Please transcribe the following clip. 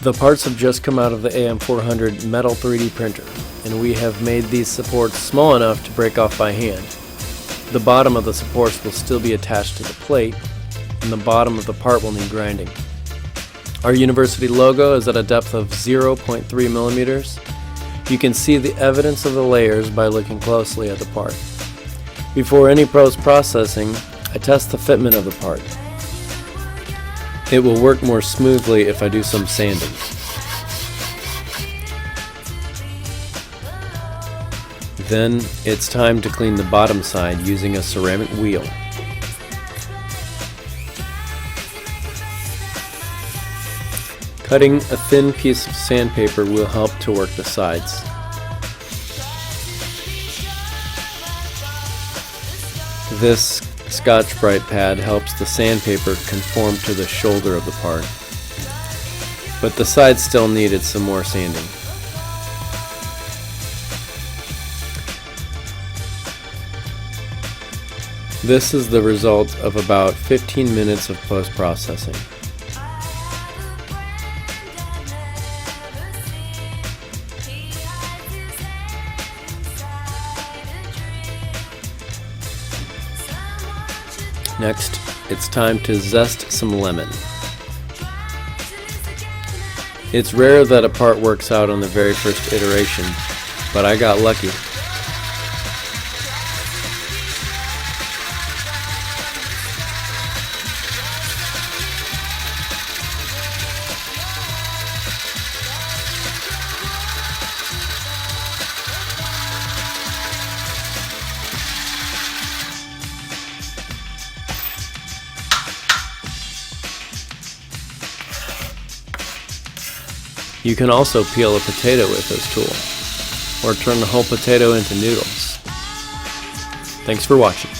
The parts have just come out of the AM400 metal 3D printer, and we have made these supports small enough to break off by hand. The bottom of the supports will still be attached to the plate, and the bottom of the part will need grinding. Our university logo is at a depth of 0.3 millimeters. You can see the evidence of the layers by looking closely at the part. Before any post-processing, I test the fitment of the part. It will work more smoothly if I do some sanding. Then it's time to clean the bottom side using a ceramic wheel. Cutting a thin piece of sandpaper will help to work the sides. This Scotch-Brite pad helps the sandpaper conform to the shoulder of the part, but the sides still needed some more sanding. This is the result of about 15 minutes of post-processing. Next, it's time to zest some lemon. It's rare that a part works out on the very first iteration, but I got lucky. You can also peel a potato with this tool, or turn the whole potato into noodles. Thanks for watching.